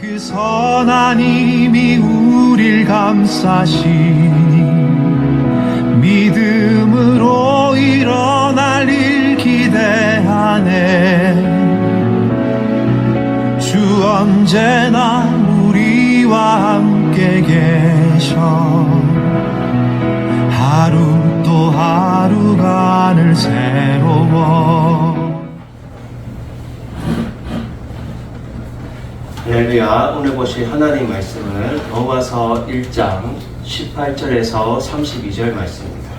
그 선한 힘이 우릴 감싸시니 믿음으로 일어날 일 기대하네. 주 언제나 우리와 함께 계셔. 하루 또 하루가 늘 새로워. 할렐루야. 오늘 보실 하나님 말씀은 로마서 1장 18절에서 32절 말씀입니다.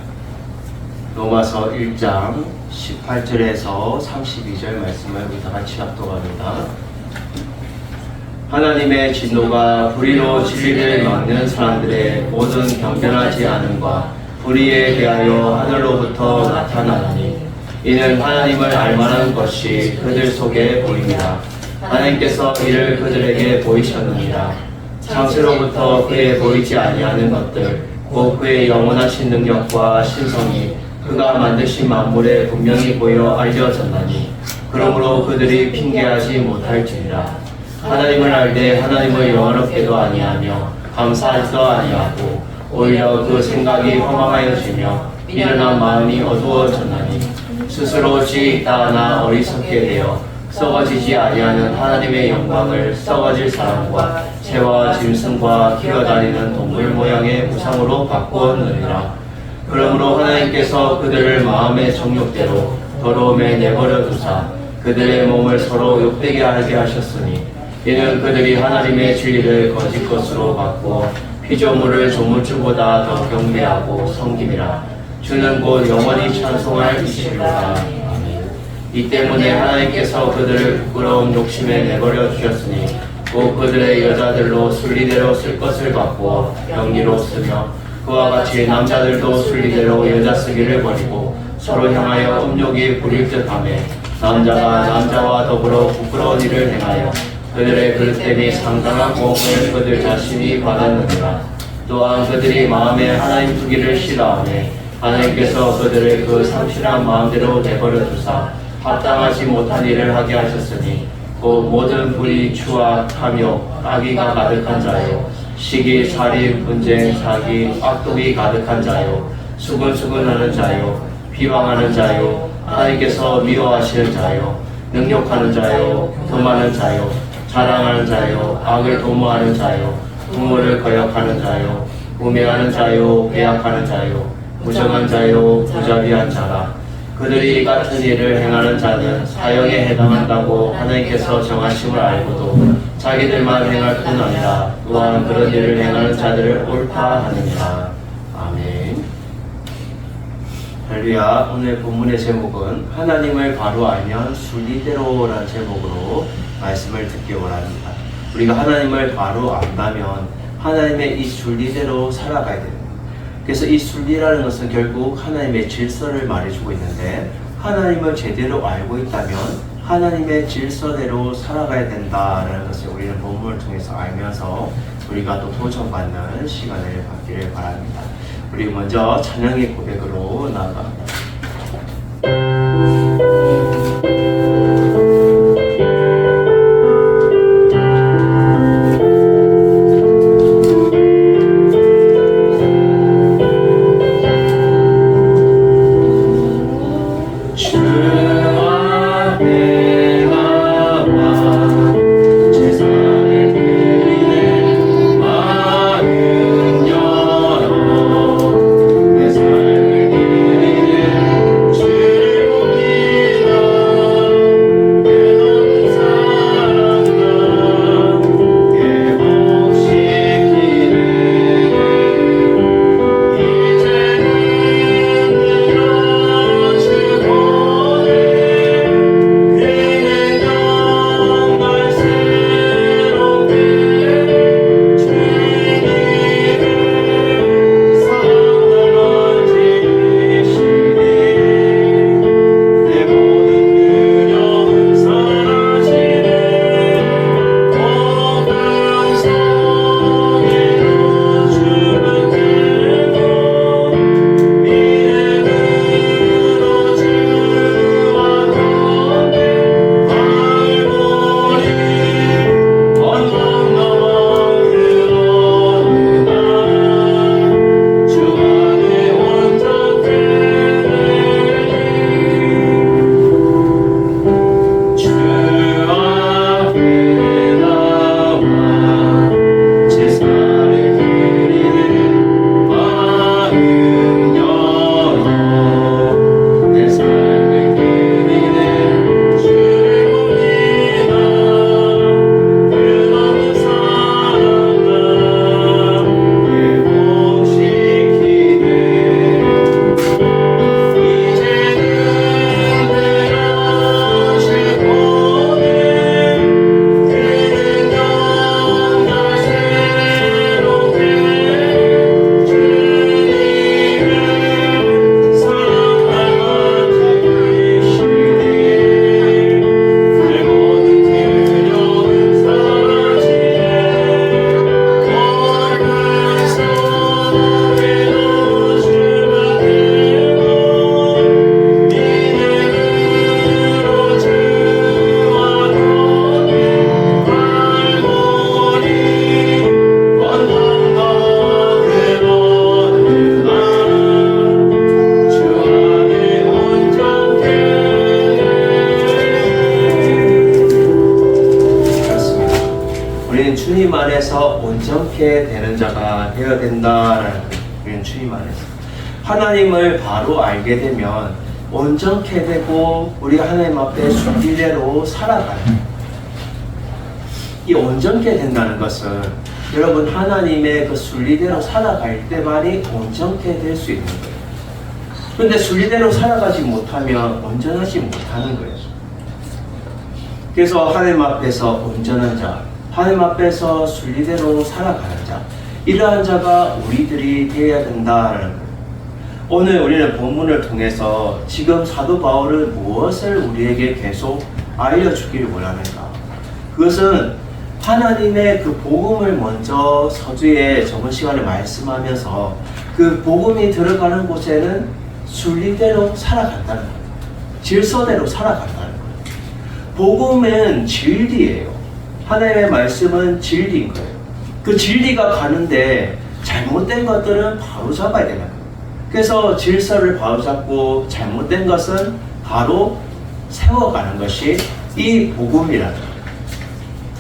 로마서 1장 18절에서 32절 말씀을 우리 다 같이 합독합니다. 하나님의 진노가 불의로 진리를 막는 사람들의 모든 경건하지 않음과 불의에 대하여 하늘로부터 나타나니 이는 하나님을 알만한 것이 그들 속에 보입니다. 하나님께서 이를 그들에게 보이셨느니라. 창세로부터 그에 보이지 아니하는 것들 곧 그의 영원하신 능력과 신성이 그가 만드신 만물에 분명히 보여 알려졌나니 그러므로 그들이 핑계하지 못할지니라. 하나님을 알되 하나님을 영원롭게도 아니하며 감사하지도 아니하고 오히려 그 생각이 허망하여지며 미련한 마음이 어두워졌나니 스스로 지있다 하나 어리석게 되어 썩어지지 아니하는 하나님의 영광을 썩어질 사람과 새와 짐승과 기어다니는 동물 모양의 우상으로 바꾸었느니라. 그러므로 하나님께서 그들을 마음의 정욕대로 더러움에 내버려 두사 그들의 몸을 서로 욕되게 하게 하셨으니 이는 그들이 하나님의 진리를 거짓 것으로 바꾸어 피조물을 조물주보다 더 경배하고 섬김이라. 주는 곧 영원히 찬송할 이시로다. 이 때문에 하나님께서 그들을 부끄러운 욕심에 내버려 주셨으니 곧 그들의 여자들로 순리대로 쓸 것을 바꾸어 영리로 쓰며 그와 같이 남자들도 순리대로 여자 쓰기를 버리고 서로 향하여 음욕이 부릴 듯하며 남자가 남자와 더불어 부끄러운 일을 행하여 그들의 그릇됨이 상당한 고음을 그들 자신이 받았느니라. 또한 그들이 마음에 하나님 두기를 싫어하며 하나님께서 그들을 그 상실한 마음대로 내버려 두사 합당하지 못한 일을 하게 하셨으니 곧 모든 불의, 추악, 탐욕, 악의가 가득한 자요 시기, 살인, 분쟁, 사기, 악독이 가득한 자요 수근수근하는 자요 비방하는 자요 하나님께서 미워하시는 자요 능욕하는 자요 교만하는 자요 자랑하는 자요 악을 도모하는 자요 부모를 거역하는 자요 우매하는 자요 배약하는 자요 무정한 자요 무자비한 자라. 그들이 이 같은 일을 행하는 자는 사형에 해당한다고 하나님께서 정하심을 알고도 자기들만 행할 뿐 아니라 또한 그런 일을 행하는 자들을 옳다 하느니라. 아멘. 할렐루야. 오늘 본문의 제목은 하나님을 바로 알면 순리대로라는 제목으로 말씀을 듣기 원합니다. 우리가 하나님을 바로 안다면 하나님의 이 순리대로 살아가야 됩니다. 그래서 이 순리라는 것은 결국 하나님의 질서를 말해주고 있는데 하나님을 제대로 알고 있다면 하나님의 질서대로 살아가야 된다는 것을 우리는 본문을 통해서 알면서 우리가 또 도전받는 시간을 갖기를 바랍니다. 우리 먼저 찬양의 고백으로 나아갑니다. 마음 열어 내 삶을 우리는 주님 안에서 온전케 되는 자가 되어야 된다라는 거예요. 우리는 주님 안에서 하나님을 바로 알게 되면 온전케 되고 우리가 하나님 앞에 순리대로 살아가요. 이 온전케 된다는 것은 여러분 하나님의 그 순리대로 살아갈 때만이 온전케 될 수 있는 거예요. 그런데 순리대로 살아가지 못하면 온전하지 못하는 거예요. 그래서 하나님 앞에서 온전한 자, 하나님 앞에서 순리대로 살아가는 자, 이러한 자가 우리들이 되어야 된다는 거예요. 오늘 우리는 본문을 통해서 지금 사도 바울은 무엇을 우리에게 계속 알려주길 원하는가? 그것은 하나님의 그 복음을 먼저 서두에 저번 시간에 말씀하면서 그 복음이 들어가는 곳에는 순리대로 살아간다는 거예요. 질서대로 살아간다는 거예요. 복음은 진리예요. 하나님의 말씀은 진리인 거예요. 그 진리가 가는데 잘못된 것들은 바로 잡아야 되는 거예요. 그래서 질서를 바로 잡고 잘못된 것은 바로 세워가는 것이 이 복음이라는 거예요.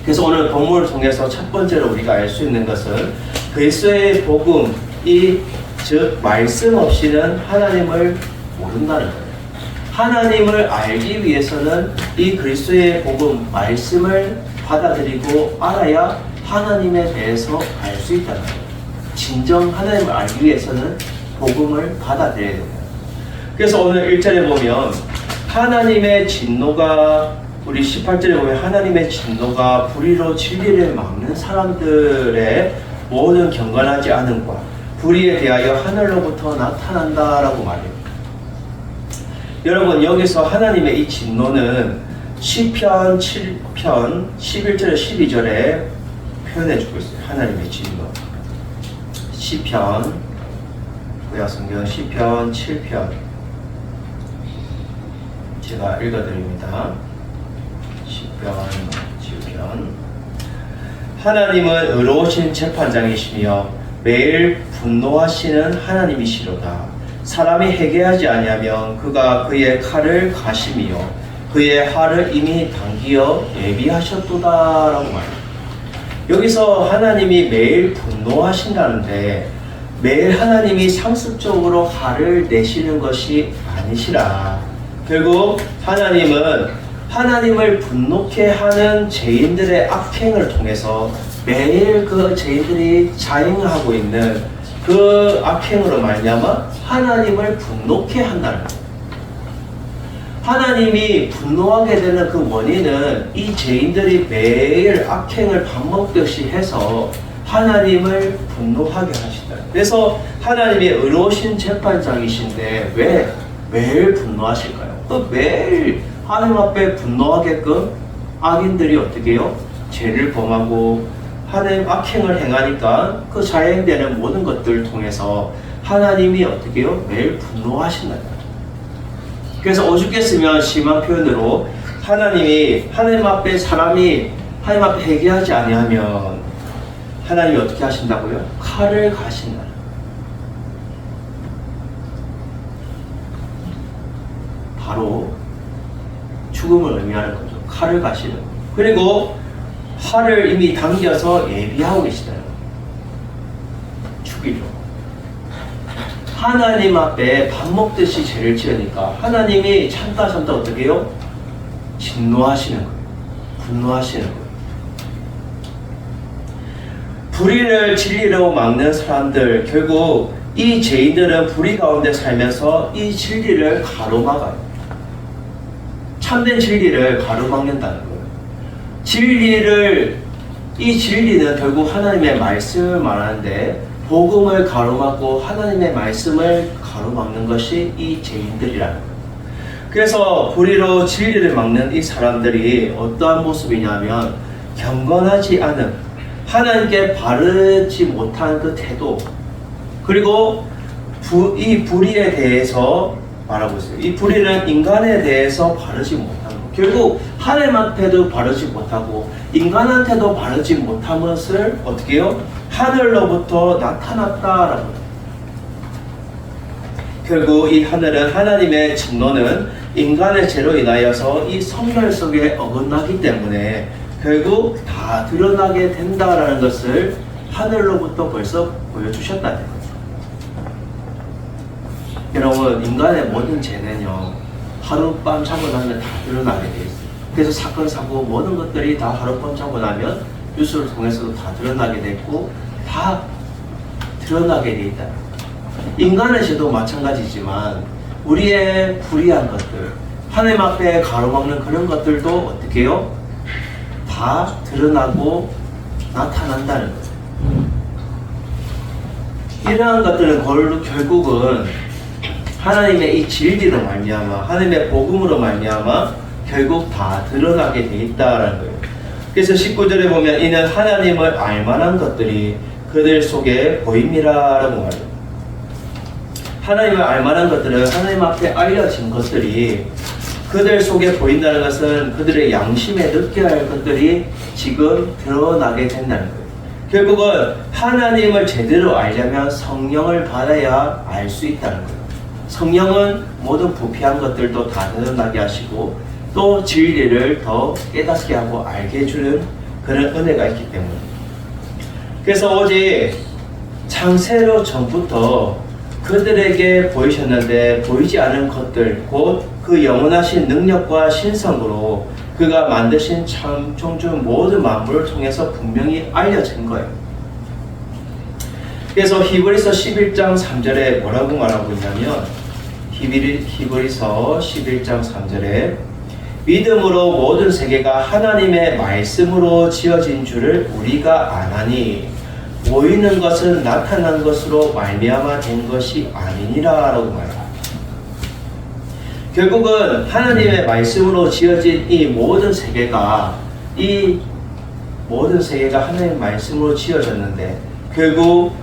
그래서 오늘 본문을 통해서 첫 번째로 우리가 알 수 있는 것은 그리스도의 복음, 즉 말씀 없이는 하나님을 모른다는 거예요. 하나님을 알기 위해서는 이 그리스도의 복음, 말씀을 받아들이고 알아야 하나님에 대해서 알 수 있다는 거예요. 진정 하나님을 알기 위해서는 복음을 받아들여야 됩니다. 그래서 오늘 1절에 보면 하나님의 진노가, 우리 18절에 보면 하나님의 진노가 불의로 진리를 막는 사람들의 모든 경건하지 않음과 불의에 대하여 하늘로부터 나타난다라고 말해요. 여러분, 여기서 하나님의 이 진노는 시편 7편 11절에 12절에 표현해주고 있어요. 하나님의 진노. 시편, 구약성경 시편 7편 제가 읽어드립니다. 시편 7편. 하나님은 의로우신 재판장이시며 매일 분노하시는 하나님이시로다. 사람이 회개하지 아니하면 그가 그의 칼을 가심이요 그의 활을 이미 당기어 예비하셨도다라고 말해요. 여기서 하나님이 매일 분노하신다는데 매일 하나님이 상습적으로 화를 내시는 것이 아니시라. 결국 하나님은 하나님을 분노케 하는 죄인들의 악행을 통해서 매일 그 죄인들이 자행하고 있는 그 악행으로 말미암아 하나님을 분노케 한다는 거예요. 하나님이 분노하게 되는 그 원인은 이 죄인들이 매일 악행을 밥 먹듯이 해서 하나님을 분노하게 하신다. 그래서 하나님이 의로우신 재판장이신데 왜 매일 분노하실까요? 또 매일 하나님 앞에 분노하게끔 악인들이 어떻게 해요? 죄를 범하고 하나님 악행을 행하니까 그 자행되는 모든 것들을 통해서 하나님이 어떻게 해요? 매일 분노하신다. 그래서 오죽했으면 심한 표현으로 하나님이 하나님 앞에 사람이 하나님 앞에 회개하지 아니하면 하나님이 어떻게 하신다고요? 칼을 가신다. 바로 죽음을 의미하는 거죠. 칼을 가시는 거예요. 그리고 활을 이미 당겨서 예비하고 계시다는 거예요. 죽이려. 하나님 앞에 밥 먹듯이 죄를 지으니까 하나님이 참다 어떻게 해요? 진노하시는 거예요. 분노하시는 거예요. 불의를 진리로 막는 사람들, 결국 이 죄인들은 불의 가운데 살면서 이 진리를 가로막아요. 참된 진리를 가로막는다는 거예요. 이 진리는 결국 하나님의 말씀을 말하는데 복음을 가로막고 하나님의 말씀을 가로막는 것이 이 죄인들이라는 거예요. 그래서 불의로 진리를 막는 이 사람들이 어떠한 모습이냐면 경건하지 않은, 하나님께 바르지 못한 그 태도, 그리고 이 불의에 대해서 말하고 있어요. 이 불의는 인간에 대해서 바르지 못한 것, 결국 하나님 앞에도 바르지 못하고 인간한테도 바르지 못한 것을 어떻게 해요? 하늘로부터 나타났다라고. 결국 이 하늘은 하나님의 진노는 인간의 죄로 인하여서 이 성결 속에 어긋나기 때문에 결국 다 드러나게 된다라는 것을 하늘로부터 벌써 보여주셨다는 거예요. 여러분, 인간의 모든 죄는요, 하룻밤 자고 나면 다 드러나게 돼 있어요. 그래서 사건, 사고, 모든 것들이 다 하룻밤 자고 나면 뉴스를 통해서도 다 드러나게 됐고, 다 드러나게 돼 있다. 인간의 죄도 마찬가지지만, 우리의 불의한 것들, 하나님 앞에 가로막는 그런 것들도 어떻게 해요? 다 드러나고 나타난다는 거예요. 이러한 것들은 결국은 하나님의 이 진리로 말미암아, 하나님의 복음으로 말미암아 결국 다 드러나게 돼 있다라는 거예요. 그래서 19절에 보면 이는 하나님을 알만한 것들이 그들 속에 보임이라라고 말해요. 하나님을 알만한 것들은 하나님 앞에 알려진 것들이 그들 속에 보인다는 것은 그들의 양심에 느껴야 할 것들이 지금 드러나게 된다는 거예요. 결국은 하나님을 제대로 알려면 성령을 받아야 알 수 있다는 거예요. 성령은 모든 부패한 것들도 다 드러나게 하시고 또 진리를 더 깨닫게 하고 알게 해주는 그런 은혜가 있기 때문에. 그래서 오직 창세로 전부터 그들에게 보이셨는데 보이지 않은 것들, 곧 그 영원하신 능력과 신성으로 그가 만드신 참 창조 모든 만물을 통해서 분명히 알려진 거예요. 그래서 히브리서 11장 3절에 뭐라고 말하고 있냐면, 히브리서 11장 3절에 믿음으로 모든 세계가 하나님의 말씀으로 지어진 줄을 우리가 아나니 보이는 것은 나타난 것으로 말미암아 된 것이 아니니라 라고 말합니다. 결국은 하나님의 말씀으로 지어진 이 모든 세계가 하나님의 말씀으로 지어졌는데 결국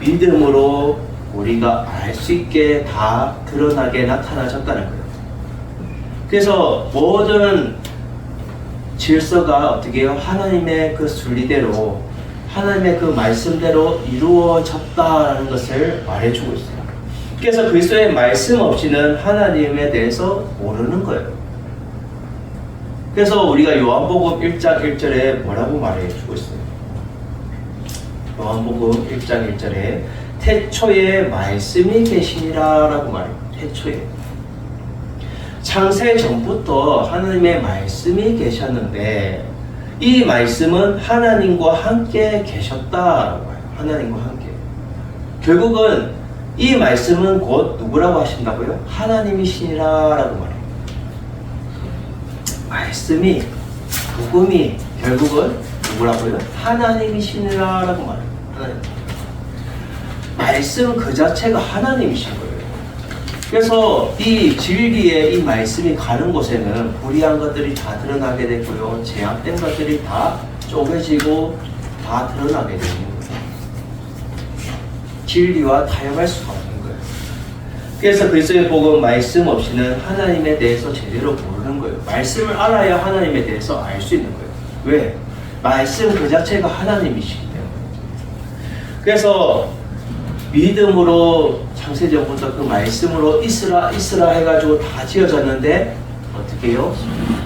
믿음으로 우리가 알 수 있게 다 드러나게 나타나졌다는 거예요. 그래서 모든 질서가 어떻게 해요? 하나님의 그 순리대로, 하나님의 그 말씀대로 이루어졌다라는 것을 말해주고 있어요. 그래서 그리스도의 말씀 없이는 하나님에 대해서 모르는 거예요. 그래서 우리가 요한복음 1장 1절에 뭐라고 말해주고 있어요? 요한복음 1장 1절에 태초에 말씀이 계시니라 라고 말해요. 태초에. 창세 전부터 하나님의 말씀이 계셨는데 이 말씀은 하나님과 함께 계셨다라고 해요. 하나님과 함께. 결국은 이 말씀은 곧 누구라고 하신다고요? 하나님이시니라라고 말해요. 말씀이, 복음이 결국은 누구라고요? 하나님이시니라라고 말해요. 하나님. 말씀 그 자체가 하나님이신 거예요. 그래서 이 진리의 이 말씀이 가는 곳에는 불의한 것들이 다 드러나게 되고요. 제약된 것들이 다 쪼개지고 다 드러나게 되는 거예요. 진리와 타협할 수가 없는 거예요. 그래서 그리스도의 복음 말씀 없이는 하나님에 대해서 제대로 모르는 거예요. 말씀을 알아야 하나님에 대해서 알 수 있는 거예요. 왜? 말씀 그 자체가 하나님이시기 때문에. 그래서 믿음으로 창세전부터 그 말씀으로 있으라 해가지고 다 지어졌는데 어떻게 해요?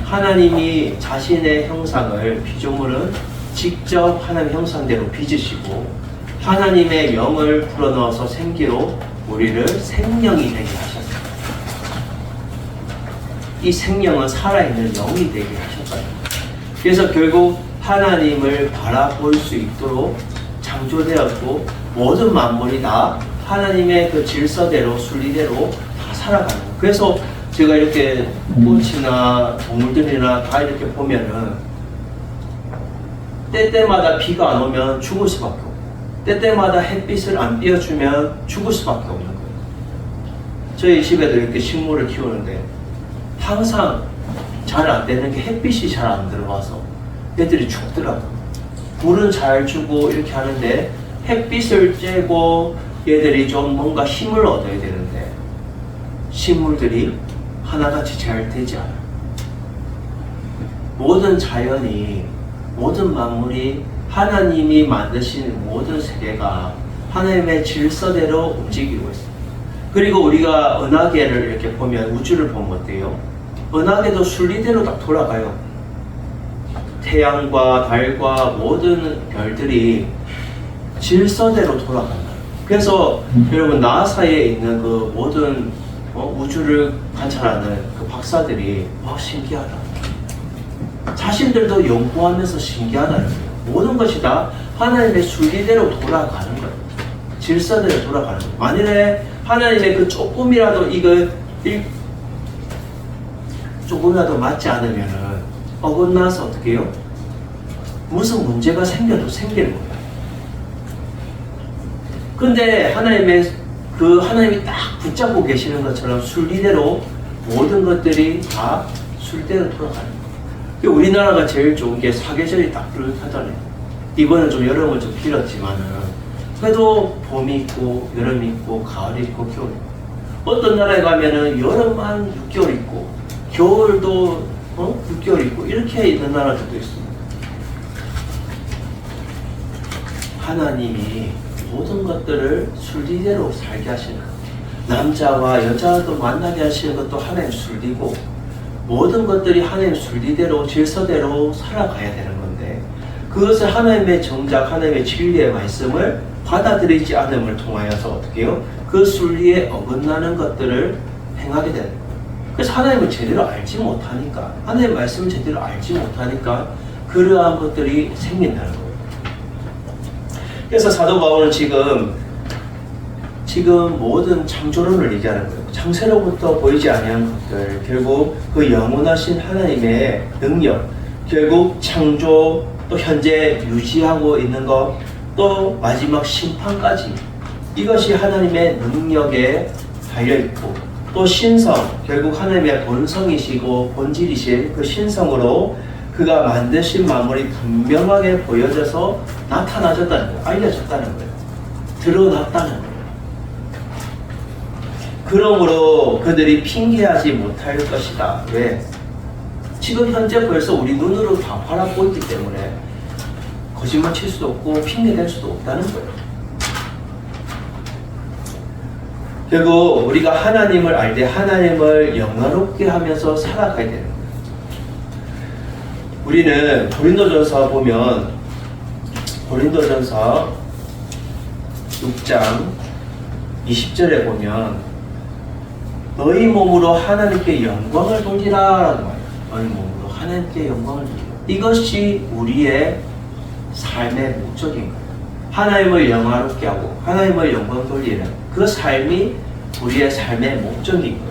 하나님이 자신의 형상을, 피조물은 직접 하나님의 형상대로 빚으시고 하나님의 영을 불어넣어서 생기로 우리를 생명이 되게 하셨어요. 이 생명은 살아있는 영이 되게 하셨어요. 그래서 결국 하나님을 바라볼 수 있도록 창조되었고 모든 만물이 다 하나님의 그 질서대로 순리대로 다 살아가는 거예요. 그래서 제가 이렇게 꽃이나 동물들이나 다 이렇게 보면은 때때마다 비가 안 오면 죽을 수밖에 없고 때때마다 햇빛을 안 띄워주면 죽을 수밖에 없는 거예요. 저희 집에도 이렇게 식물을 키우는데 항상 잘 안 되는 게 햇빛이 잘 안 들어와서 애들이 죽더라고요. 물은 잘 주고 이렇게 하는데 햇빛을 쬐고 얘들이 좀 뭔가 힘을 얻어야 되는데 식물들이 하나같이 잘 되지 않아요. 모든 자연이, 모든 만물이 하나님이 만드신 모든 세계가 하나님의 질서대로 움직이고 있어요. 그리고 우리가 은하계를 이렇게 보면, 우주를 보면 어때요? 은하계도 순리대로 딱 돌아가요. 태양과 달과 모든 별들이 질서대로 돌아간다. 그래서 여러분 나사에 있는 그 모든 우주를 관찰하는 그 박사들이 신기하다. 자신들도 연구하면서 신기하다는 거예요. 모든 것이 다 하나님의 순리대로 돌아가는 거예요. 질서대로 돌아가는 거예요. 만일에 하나님의 그 조금이라도 조금이라도 맞지 않으면은 어긋나서 어떻게 해요? 무슨 문제가 생겨도 생기는 거예요. 근데 하나님이 딱 붙잡고 계시는 것처럼 순리대로 모든 것들이 다 순리대로 돌아가는 거예요. 우리나라가 제일 좋은 게 사계절이 딱 뚜렷하잖아요. 이번엔 좀 여름은 좀 길었지만은 그래도 봄이 있고 여름이 있고 가을이 있고 겨울이 있고, 어떤 나라에 가면은 여름만 6개월 있고 겨울도 6개월 있고 이렇게 있는 나라들도 있습니다. 하나님이 모든 것들을 순리대로 살게 하시는 것. 남자와 여자도 만나게 하시는 것도 하나님 순리고, 모든 것들이 하나님 순리대로 질서대로 살아가야 되는 건데, 그것을 하나님의 정작 하나님의 진리의 말씀을 받아들이지 않음을 통하여서 어떻게 해요? 그 순리에 어긋나는 것들을 행하게 되는 거예요. 그래서 하나님을 제대로 알지 못하니까, 하나님의 말씀을 제대로 알지 못하니까 그러한 것들이 생긴다는 거예요. 그래서 사도 바울은 지금 모든 창조론을 얘기하는 거예요. 창세로부터 보이지 아니한 것들, 결국 그 영원하신 하나님의 능력, 결국 창조, 또 현재 유지하고 있는 것, 또 마지막 심판까지, 이것이 하나님의 능력에 달려있고, 또 신성, 결국 하나님의 본성이시고 본질이신 그 신성으로 그가 만드신 만물이 분명하게 보여져서 나타나졌다는 거예요. 알려졌다는 거예요. 드러났다는 거예요. 그러므로 그들이 핑계하지 못할 것이다. 왜? 지금 현재 벌써 우리 눈으로 다 바라보고 있기 때문에 거짓말 칠 수도 없고 핑계댈 수도 없다는 거예요. 결국 우리가 하나님을 알 때 하나님을 영화롭게 하면서 살아가야 되는 거예요. 우리는 고린도전서 보면, 고린도전서 6장 20절에 보면 너희 몸으로 하나님께 영광을 돌리라 라고 말해요. 너희 몸으로 하나님께 영광을 돌리라. 이것이 우리의 삶의 목적인 거예요. 하나님을 영화롭게 하고 하나님을 영광 돌리는 그 삶이 우리의 삶의 목적인 거예요.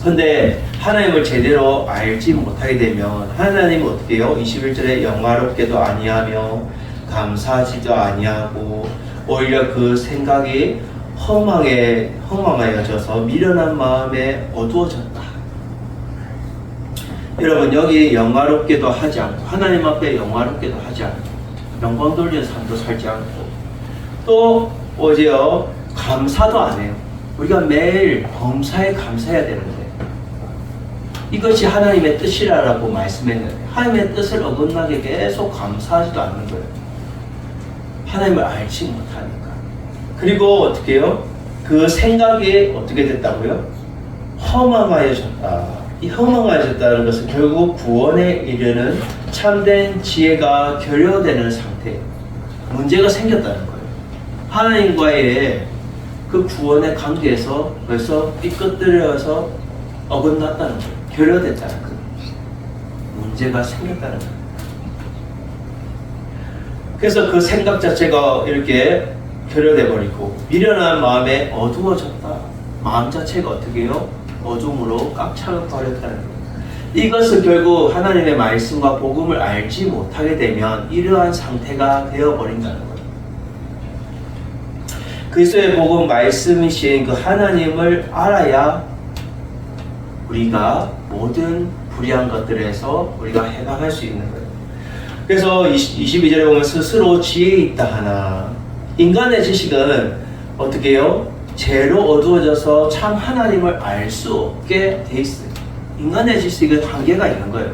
근데 하나님을 제대로 알지 못하게 되면 하나님은 어떻게 해요? 21절에 영화롭게도 아니하며 감사하지도 아니하고 오히려 그 생각이 허망해져서 미련한 마음에 어두워졌다. 여러분, 여기 영화롭게도 하지 않고 하나님 앞에 영화롭게도 하지 않고 영광 돌리는 삶도 살지 않고 또 어제요 감사도 안 해요. 우리가 매일 범사에 감사해야 되는데 이것이 하나님의 뜻이라고 말씀했는데 하나님의 뜻을 어긋나게 계속 감사하지도 않는 거예요. 하나님을 알지 못하니까. 그리고 어떻게 해요? 그 생각이 어떻게 됐다고요? 허망하여졌다. 이 허망하여졌다는 것은 결국 구원에 이르는 참된 지혜가 결여되는 상태, 문제가 생겼다는 거예요. 하나님과의 그 구원의 관계에서 벌써 삐끗들여서 어긋났다는 거예요. 결여됐다는 거예요. 문제가 생겼다는 거예요. 그래서 그 생각 자체가 이렇게 결여돼 버리고 미련한 마음에 어두워졌다. 마음 자체가 어떻게 해요? 어둠으로 꽉 차버렸다는 거예요. 이것은 결국 하나님의 말씀과 복음을 알지 못하게 되면 이러한 상태가 되어버린다는 거예요. 그리스도의 복음 말씀이신 그 하나님을 알아야 우리가 모든 불의한 것들에서 우리가 해방할 수 있는 거예요. 그래서 22절에 보면 스스로 지혜 있다 하나, 인간의 지식은 어떻게 해요? 죄로 어두워져서 참 하나님을 알 수 없게 돼 있어요. 인간의 지식은 한계가 있는 거예요.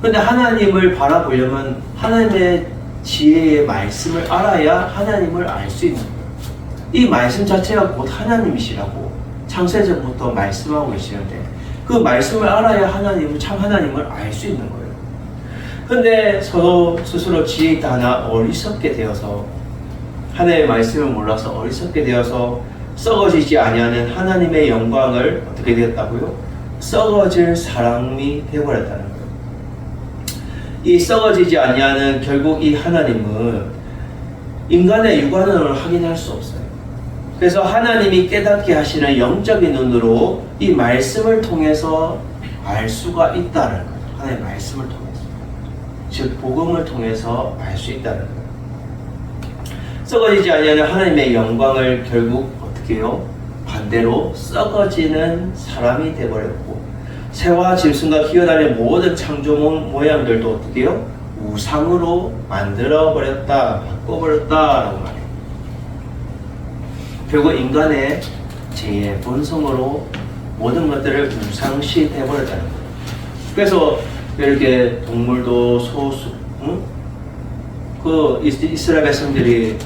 그런데 하나님을 바라보려면 하나님의 지혜의 말씀을 알아야 하나님을 알 수 있는 거예요. 이 말씀 자체가 곧 하나님이시라고 창세전부터 말씀하고 계시는데 그 말씀을 알아야 참 하나님을 알 수 있는 거예요. 근데 서로 스스로 지혜 있다 하나 어리석게 되어서 하나님의 말씀을 몰라서 어리석게 되어서 썩어지지 아니하는 하나님의 영광을 어떻게 되었다고요? 썩어질 사람이 되어버렸다는 거예요. 이 썩어지지 아니하는 결국 이 하나님은 인간의 육안으로 확인할 수 없어요. 그래서 하나님이 깨닫게 하시는 영적인 눈으로 이 말씀을 통해서 알 수가 있다는 거예요. 하나님의 말씀을 통해서. 즉 복음을 통해서 알 수 있다는 거예요. 썩어지지 아니하는 하나님의 영광을 결국 어떻게 해요? 반대로 썩어지는 사람이 되어버렸고 새와 짐승과 기어다니는 모든 창조 모양들도 어떻게 해요? 우상으로 만들어버렸다, 바꿔버렸다라고 말해요. 결국 인간의 제 본성으로 모든 것들을 우상시 되어버렸다는 거예요. 그래서 이렇게 동물도 소수, 응? 그 이스라엘 백성들이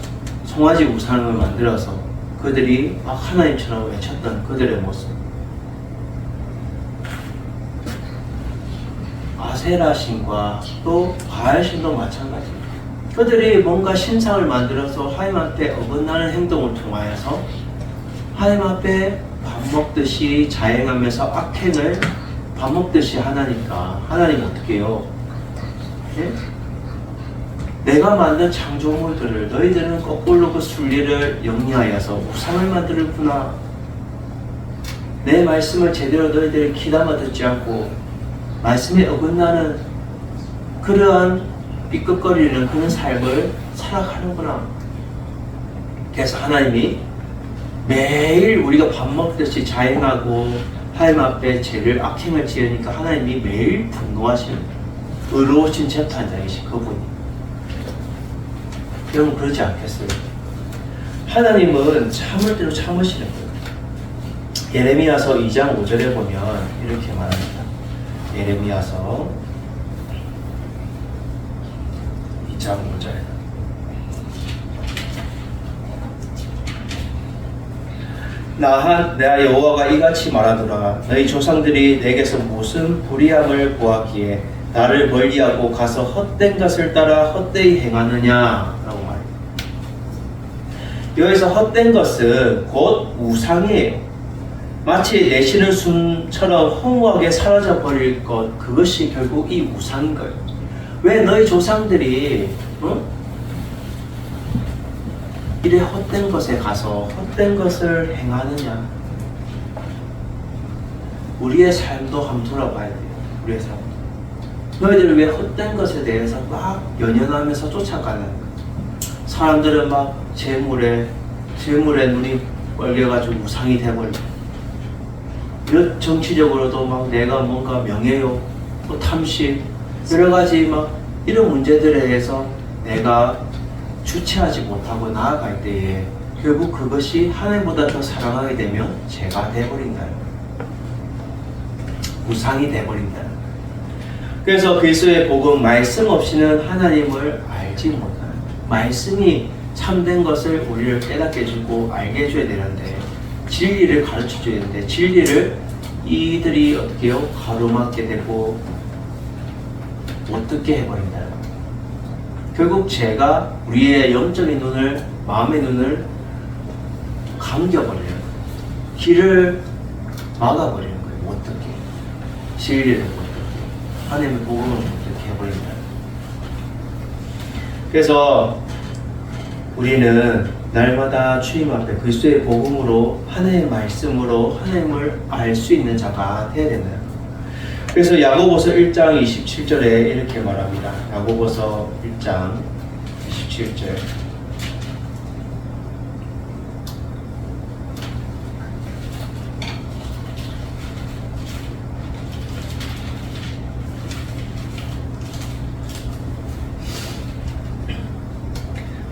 송아지 우상을 만들어서 그들이 막 하나님처럼 외쳤던 그들의 모습. 아세라 신과 또 바알 신도 마찬가지입니다. 그들이 뭔가 신상을 만들어서 하나님 앞에 어긋나는 행동을 통하여서 하나님 앞에 밥 먹듯이 자행하면서 악행을 밥 먹듯이 하나니까 하나님 어떻게 해요? 네? 내가 만든 창조물들을 너희들은 거꾸로 그 순리를 영리하여서 우상을 만들었구나. 내 말씀을 제대로 너희들이 귀담아 듣지 않고 말씀에 어긋나는 그러한 삐끗거리는 그런 삶을 살아가는구나. 그래서 하나님이 매일 우리가 밥 먹듯이 자행하고 하나님 앞에 죄를 악행을 지으니까 하나님이 매일 분노하시는 의로우신 재판장이신 그분이. 여러분 그러지 않겠어요? 하나님은 참을 대로 참으시는 거예요. 예레미야서 2장 5절에 보면 이렇게 말합니다. 예레미야서 2장 5절 나 여호와가 이같이 말하노라. 너희 조상들이 내게서 무슨 불의함을 보았기에 나를 멀리하고 가서 헛된 것을 따라 헛되이 행하느냐 라고 말해요. 여기서 헛된 것은 곧 우상이에요. 마치 내쉬는 숨처럼 허무하게 사라져 버릴 것, 그것이 결국 이 우상인 거예요. 왜 너희 조상들이 이래 헛된 것에 가서 헛된 것을 행하느냐? 우리의 삶도 한번 돌아봐야 돼요. 우리의 삶. 너희들은 왜 헛된 것에 대해서 막 연연하면서 쫓아가는 거예요? 사람들은 막 재물에 눈이 빨개가지고 우상이 돼버리고, 정치적으로도 막 내가 뭔가 명예욕, 또 탐심, 여러 가지 막 이런 문제들에 대해서 내가 주체하지 못하고 나아갈 때에 결국 그것이 하나님보다 더 사랑하게 되면 죄가 돼버린다는 거예요. 우상이 돼버린다는 거예요. 그래서 그리스도의 복음 말씀 없이는 하나님을 알지 못하는 거예요. 말씀이 참된 것을 우리를 깨닫게 해주고 알게 해줘야 되는데, 진리를 가르쳐줘야 되는데 진리를 이들이 어떻게 해요? 가로막게 되고 못 듣게 해버린다는 거예요. 결국 죄가 우리의 영적인 눈을, 마음의 눈을 감겨버리는 거예요. 길을 막아버리는 거예요. 못 듣게. 진리를 못 듣게. 하나님의 복음을 못 듣게 해버린다. 그래서 우리는 날마다 주님 앞에 그리스도의 복음으로, 하나님의 말씀으로 하나님을 알 수 있는 자가 되어야 된다. 그래서 야고보서 1장 27절에 이렇게 말합니다. 야고보서 1장 27절.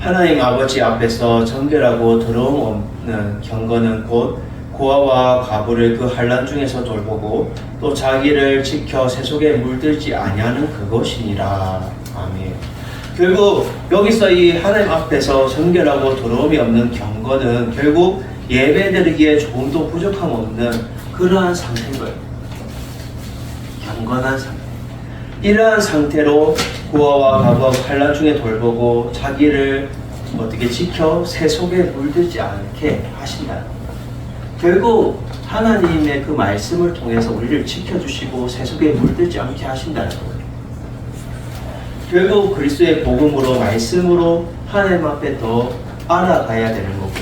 하나님 아버지 앞에서 정결하고 더러움 없는 경건은 곧 고아와 과부를 그 환난 중에서 돌보고 또 자기를 지켜 세속에 물들지 아니하는 그것이니라. 아멘. 결국 여기서 이 하나님 앞에서 정결하고 더러움이 없는 경건은 결국 예배드리기에 조금도 부족함 없는 그러한 상태인 거예요. 경건한 상태. 이러한 상태로 고아와 과부와 환난 중에 돌보고 자기를 어떻게 지켜 새 속에 물들지 않게 하신다. 결국 하나님의 그 말씀을 통해서 우리를 지켜주시고 새 속에 물들지 않게 하신다는 거예요. 결국 그리스도의 복음으로 말씀으로 하나님 앞에 더 알아가야 되는 거고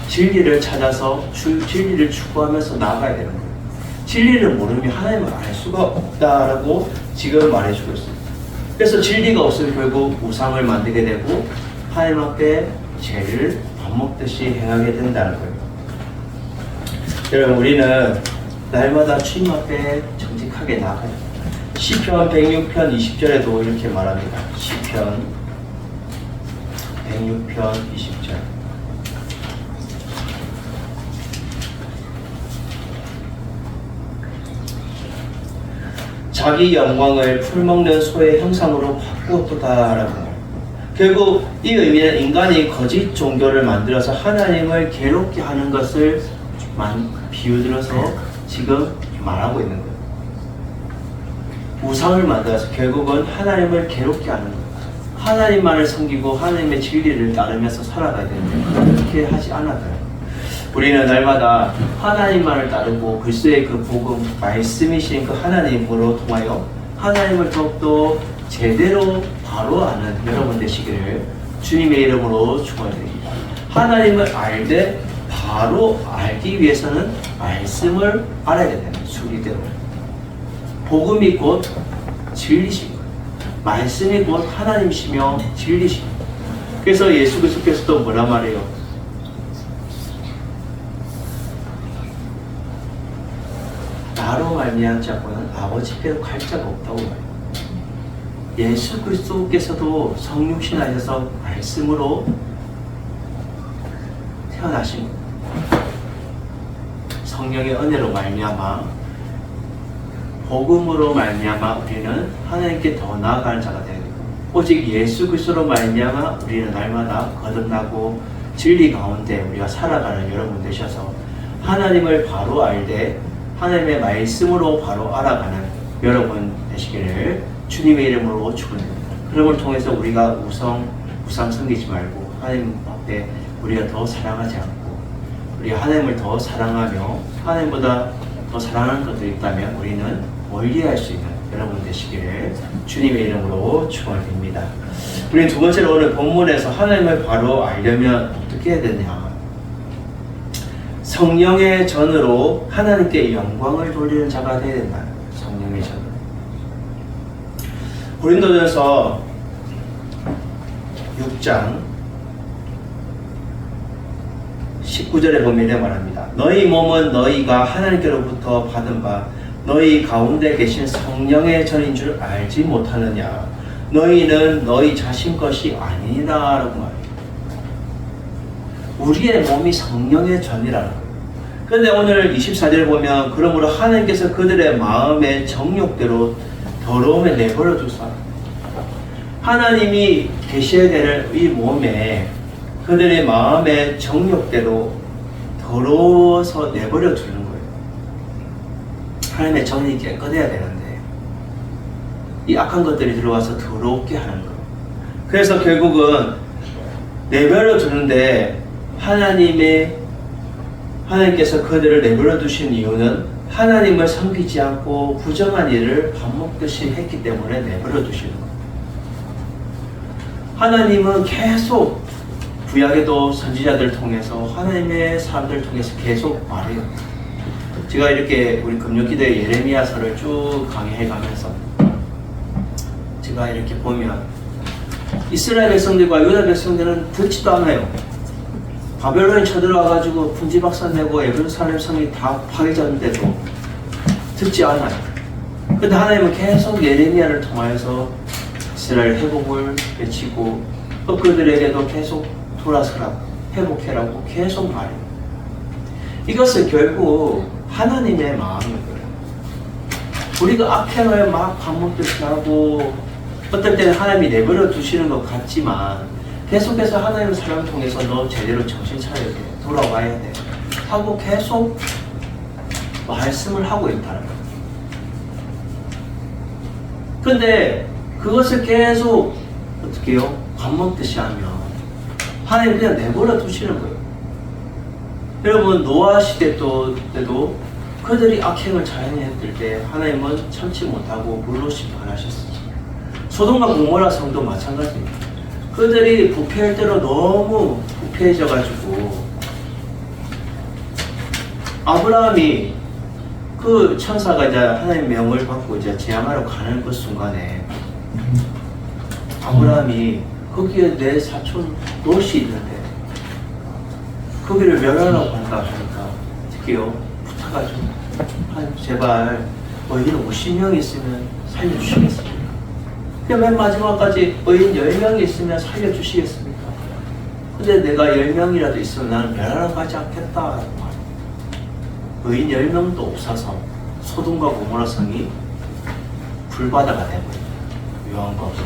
진리를 찾아서 진리를 추구하면서 나아가야 되는 거예요. 진리를 모르면 하나님을 알 수가 없다라고 지금 말해주고 있습니다. 그래서 진리가 없으면 결국 우상을 만들게 되고 하나님 앞에 죄를 밥 먹듯이 행하게 된다는 거예요. 여러분 우리는 날마다 주님 앞에 정직하게 나아가요. 시편 106편 20절에도 이렇게 말합니다. 시편 106편 20절. 자기 영광을 풀먹는 소의 형상으로 바꾸었다라고. 결국 이 의미는 인간이 거짓 종교를 만들어서 하나님을 괴롭게 하는 것을 비유들어서 지금 말하고 있는 거예요. 우상을 만들어서 결국은 하나님을 괴롭게 하는 거예요. 하나님만을 섬기고 하나님의 진리를 따르면서 살아가야 되는데 그렇게 하지 않아요. 우리는 날마다 하나님만을 따르고 그리스도의 그 복음, 말씀이신 그 하나님으로 통하여 하나님을 더욱더 제대로 바로 아는 여러분 되시기를 주님의 이름으로 축원드립니다. 하나님을 알되 바로 알기 위해서는 말씀을 알아야 된다는 순리대로. 복음이 곧 진리신 거예요. 말씀이 곧 하나님이시며 진리신 거예요. 그래서 예수 그리스도께서도 뭐라 말해요? 나로 말미암지 자고는 아버지께로 갈 자가 없다고 말해요. 예수 그리스도께서도 성육신하셔서 말씀으로 태어나신 거예요. 성령의 은혜로 말미암아 복음으로 말미암아 우리는 하나님께 더 나아가는 자가 되는 거예요. 오직 예수 그리스도로 말미암아 우리는 날마다 거듭나고 진리 가운데 우리가 살아가는 여러분 되셔서 하나님을 바로 알되 하나님의 말씀으로 바로 알아가는 여러분 되시기를 주님의 이름으로 축원합니다. 그런 걸 통해서 우리가 우상 섬기지 말고 하나님 앞에 우리가 더 사랑하지 않고 우리가 하나님을 더 사랑하며 하나님보다 더 사랑하는 것들이 있다면 우리는 멀리할 수 있는 여러분 되시기를 주님의 이름으로 축원드립니다. 우리는 두 번째로 오늘 본문에서 하나님을 바로 알려면 어떻게 해야 되냐? 성령의 전으로 하나님께 영광을 돌리는 자가 되어야 된다. 성령의 전. 고린도전서 6장 19절에 보면 이렇게 말합니다. 너희 몸은 너희가 하나님께로부터 받은 바 너희 가운데 계신 성령의 전인 줄 알지 못하느냐. 너희는 너희 자신 것이 아니라 라고 말해요. 우리의 몸이 성령의 전이라는 거예요. 그런데 오늘 24절에 보면 그러므로 하나님께서 그들의 마음의 정욕대로 더러움에 내버려 두사. 하나님이 계셔야 되는 이 몸에 그들의 마음의 정욕대로 더러워서 내버려 두는 거예요. 하나님의 전이 깨끗해야 되는데 이 악한 것들이 들어와서 더럽게 하는 거예요. 그래서 결국은 내버려 두는데 하나님께서 그들을 내버려 두신 이유는 하나님을 섬기지 않고 부정한 일을 밥 먹듯이 했기 때문에 내버려 두시는 거예요. 하나님은 계속 구약에도 선지자들을 통해서 하나님의 사람들을 통해서 계속 말해요. 제가 이렇게 우리 금요기도의 예레미야서를 쭉 강의해 가면서 제가 이렇게 보면 이스라엘 백성들과 유다 백성들은 듣지도 않아요. 바벨론이 쳐들어와가지고 분지박산내고 예루살렘 성이 다 파괴졌는데도 듣지 않아요. 근데 하나님은 계속 예레미야를 통하여서 이스라엘 회복을 외치고 또 그들에게도 계속 돌아서라고 회복해라고 계속 말해요. 이것은 결국 하나님의 마음인 거예요. 우리가 악행을 막 밥 먹듯이 하고 어떨 때는 하나님이 내버려 두시는 것 같지만 계속해서 하나님의 사랑을 통해서 너 제대로 정신 차려야 돼. 돌아와야 돼. 하고 계속 말씀을 하고 있다는 거예요. 근데 그것을 계속 어떻게 해요? 밥 먹듯이 하면 하나님 그냥 내버려 두시는 거예요. 여러분 노아 시대 때도 그들이 악행을 자연히 했을 때 하나님은 참지 못하고 불로 심판하셨어요. 소돔과 고모라 성도 마찬가지입니다. 그들이 부패할 대로 너무 부패해져가지고 아브라함이 그 천사가 이제 하나님 명을 받고 이제 재앙하러 가는 그 순간에 아브라함이 거기에 내 사촌 롯이 있는데 거기를 멸하라고 한다 하니까 어떻게요? 부탁하죠. 하나님 제발 의인 50명이 있으면 살려주시겠습니까? 맨 마지막까지 의인 10명이 있으면 살려주시겠습니까? 근데 내가 10명이라도 있으면 나는 멸하러 가지 않겠다. 의인 10명도 없어서 소돔과 고모라 성이 불바다가 되버립니다. 묘한 법으로.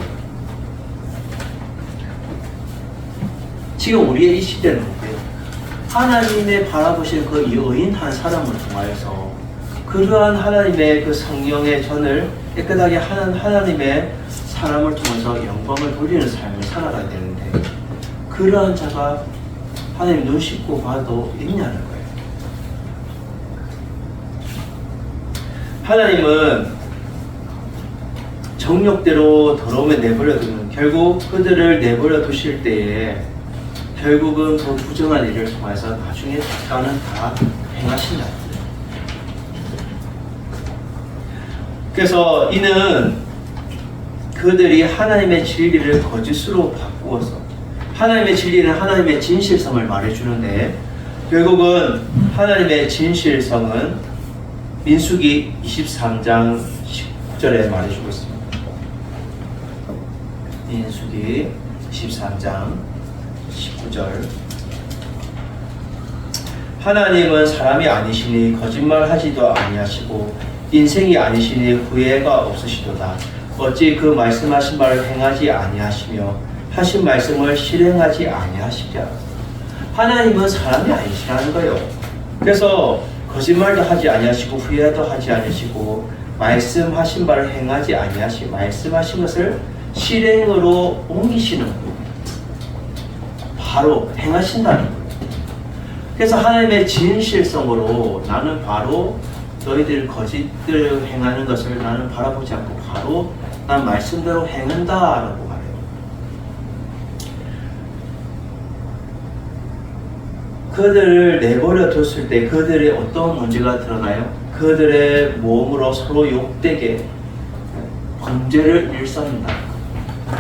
지금 우리의 이 시대는 뭐예요? 하나님의 바라보실 그 의인 한 사람을 통하여서 그러한 하나님의 그 성령의 전을 깨끗하게 하는 하나님의 사람을 통해서 영광을 돌리는 삶을 살아가야 되는데 그러한 자가 하나님 눈 씻고 봐도 있냐는 거예요. 하나님은 정욕대로 더러움에 내버려 두는 결국 그들을 내버려 두실 때에 결국은 그 부정한 일을 통해서 나중에 작가는 다 행하신다. 그래서 이는 그들이 하나님의 진리를 거짓으로 바꾸어서 하나님의 진리는 하나님의 진실성을 말해주는데 결국은 하나님의 진실성은 민수기 23장 19절에 말해주고 있습니다. 민수기 23장 19절 하나님은 사람이 아니시니 거짓말하지도 아니하시고 인생이 아니시니 후회가 없으시도다. 어찌 그 말씀하신 바를 행하지 아니하시며 하신 말씀을 실행하지 아니하시랴. 하나님은 사람이 아니시라는 거예요. 그래서 거짓말도 하지 아니하시고 후회도 하지 아니하시고 말씀하신 바를 행하지 아니하시 말씀하신 것을 실행으로 옮기시는 거예요. 바로 행하신다는 거예요. 그래서 하나님의 진실성으로 나는 바로 너희들 거짓들 행하는 것을 나는 바라보지 않고 바로 난 말씀대로 행한다라고 말해요. 그들을 내버려 뒀을 때 그들의 어떤 문제가 드러나요? 그들의 몸으로 서로 욕되게 범죄를 일삼는다.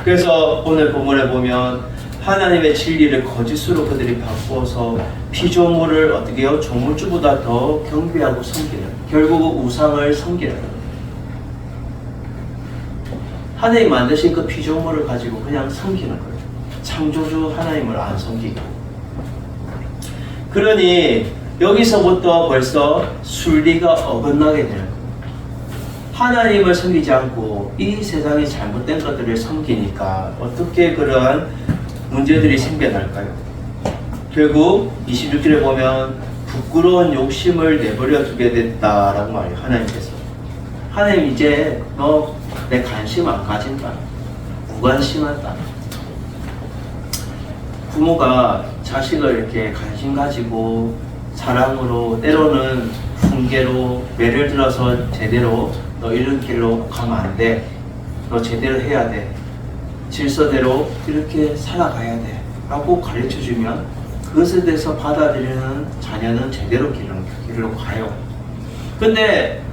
그래서 오늘 본문에 보면 하나님의 진리를 거짓으로 그들이 바꾸어서 피조물을 어떻게 해요? 조물주보다 더 경배하고 섬기는 결국 우상을 섬기는 하나님 만드신 그 피조물을 가지고 그냥 섬기는 거예요. 창조주 하나님을 안 섬기고 그러니 여기서부터 벌써 순리가 어긋나게 되는 거예요. 하나님을 섬기지 않고 이 세상이 잘못된 것들을 섬기니까 어떻게 그러한 문제들이 생겨날까요? 결국 26절에 보면 부끄러운 욕심을 내버려 두게 됐다라고 말해요. 하나님께서 하나님 이제 너 내 관심 안 가진다. 무관심하다. 부모가 자식을 이렇게 관심 가지고 사랑으로 때로는 훈계로 예를 들어서 제대로 너 이런 길로 가면 안 돼. 너 제대로 해야 돼. 질서대로 이렇게 살아가야 돼 라고 가르쳐주면 그것에 대해서 받아들이는 자녀는 제대로 길로 가요. 근데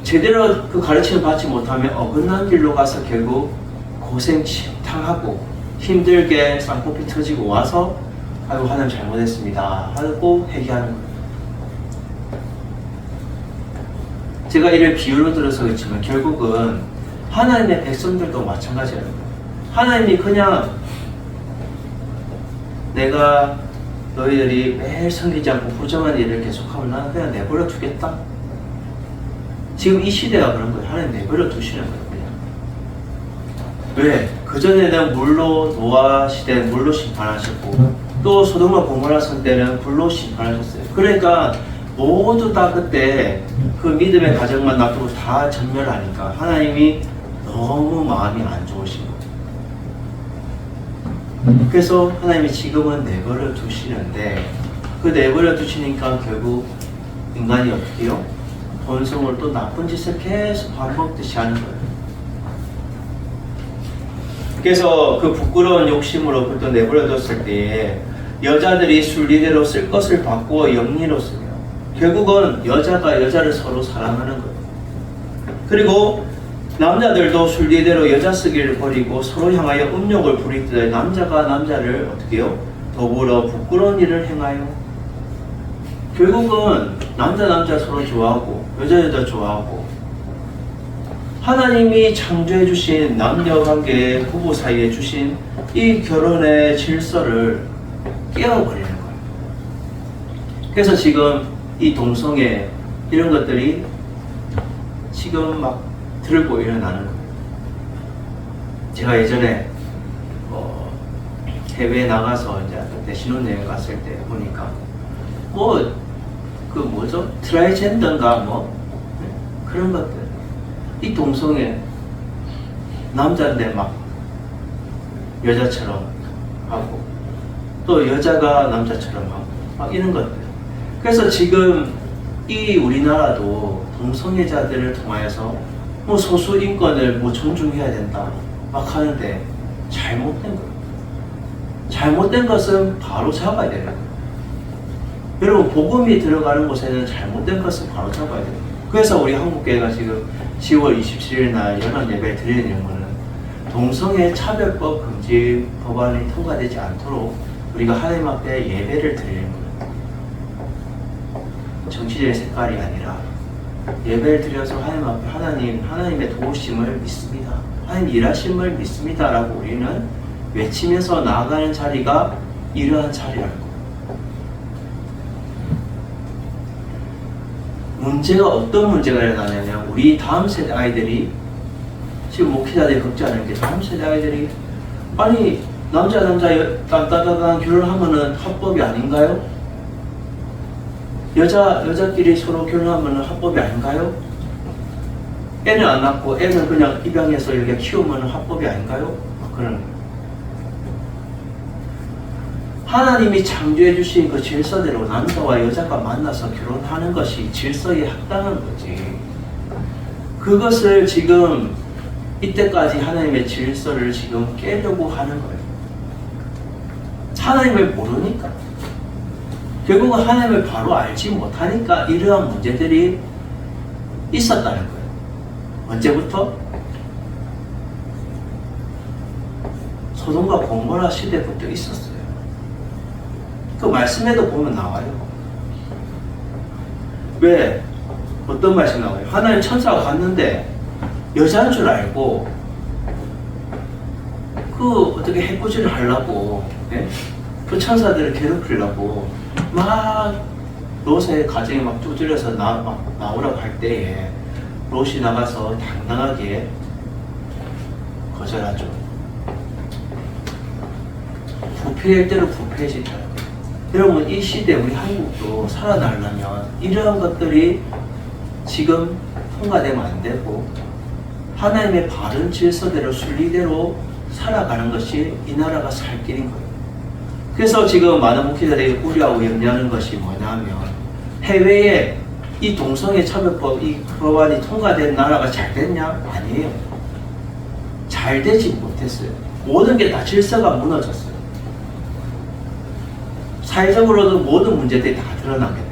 제대로 그 가르침을 받지 못하면 어긋난 길로 가서 결국 고생 당하고 힘들게 쌍꺼풀 터지고 와서 아이고 하나님 잘못했습니다 하고 회개하는 거예요. 제가 이를 비유로 들어서 그렇지만 결국은 하나님의 백성들도 마찬가지예요. 하나님이 그냥 내가 너희들이 매일 섬기지 않고 부정한 일을 계속하면 나는 그냥 내버려 두겠다. 지금 이 시대가 그런 거예요. 하나님 내버려 두시는 거예요. 그냥. 왜? 그전에는 물로 노아 시대는 물로 심판하셨고 또 소돔과 고모라 성 때는 불로 심판하셨어요. 그러니까 모두 다 그때 그 믿음의 가정만 놔두고 다 전멸하니까 하나님이 너무 마음이 안 좋으신 거예요. 그래서 하나님이 지금은 내버려 두시는데, 그 내버려 두시니까 결국 인간이 어떻게 해요? 본성을 또 나쁜 짓을 계속 반복듯이 하는 거예요. 그래서 그 부끄러운 욕심으로 그것도 내버려 뒀을 때에 여자들이 순리대로 쓸 것을 바꾸어 영리로 쓰며, 결국은 여자가 여자를 서로 사랑하는 거예요. 그리고 남자들도 순리대로 여자 쓰기를 버리고 서로 향하여 음욕을 부리듯 남자가 남자를 어떻게 해요? 더불어 부끄러운 일을 행하여, 결국은 남자 서로 좋아하고 여자 좋아하고, 하나님이 창조해 주신 남녀관계 부부 사이에 주신 이 결혼의 질서를 깨어버리는 거예요. 그래서 지금 이 동성애 이런 것들이 지금 막 들고 일어나는 거예요. 제가 예전에 해외에 나가서 이제 그때 신혼여행 갔을 때 보니까 트라이젠더인가 그런 것들, 이 동성애 남자인데 막 여자처럼 하고 또 여자가 남자처럼 하고 막 이런 것들. 그래서 지금 이 우리나라도 동성애자들을 통하여서 소수 인권을 존중해야 된다 막 하는데 잘못된 거예요. 잘못된 것은 바로 잡아야 되는 거예요. 여러분, 복음이 들어가는 곳에는 잘못된 것을 바로 잡아야 돼요. 그래서 우리 한국교회가 지금 10월 27일 날 연합 예배를 드리는 이유는 동성애 차별법 금지 법안이 통과되지 않도록 우리가 하나님 앞에 예배를 드리는 거예요. 정치적인 색깔이 아니라 예배를 드려서 하나님 앞에 하나님의 도우심을 믿습니다. 하나님 일하심을 믿습니다. 라고 우리는 외치면서 나아가는 자리가 이러한 자리라는 거예요. 문제가 어떤 문제가 일어나냐면, 우리 다음 세대 아이들이 지금 목회자들이 걱정하는 게, 다음 세대 아이들이 아니 남자 딴따따단 결혼하면은 합법이 아닌가요? 여자끼리 서로 결혼하면은 합법이 아닌가요? 애는 안 낳고 애는 그냥 입양해서 이렇게 키우면 합법이 아닌가요? 그런 거예요. 하나님이 창조해 주신 그 질서대로 남자와 여자가 만나서 결혼하는 것이 질서에 합당한 거지. 그것을 지금 이때까지 하나님의 질서를 지금 깨려고 하는 거예요. 하나님을 모르니까, 결국은 하나님을 바로 알지 못하니까 이러한 문제들이 있었다는 거예요. 언제부터? 소돔과 고모라 시대부터 있었어요. 그 말씀에도 보면 나와요. 왜? 어떤 말씀 나와요? 하나님 천사가 갔는데 여자인 줄 알고 어떻게 해코지를 하려고, 그 천사들을 괴롭히려고 막 롯의 가정에 막 두드려서 나오라고 할 때에 롯이 나가서 당당하게 거절하죠. 부패할 대로 부패해지더라고요. 여러분, 이 시대 우리 한국도 살아나려면 이러한 것들이 지금 통과되면 안 되고, 하나님의 바른 질서대로 순리대로 살아가는 것이 이 나라가 살 길인 거예요. 그래서 지금 많은 목회자들이 우려하고 염려하는 것이 뭐냐면, 해외에 이 동성애 차별법 이 법안이 통과된 나라가 잘 됐냐? 아니에요. 잘 되지 못했어요. 모든 게 다 질서가 무너졌어요. 사회적으로도 모든 문제들이 다 드러나게 돼요.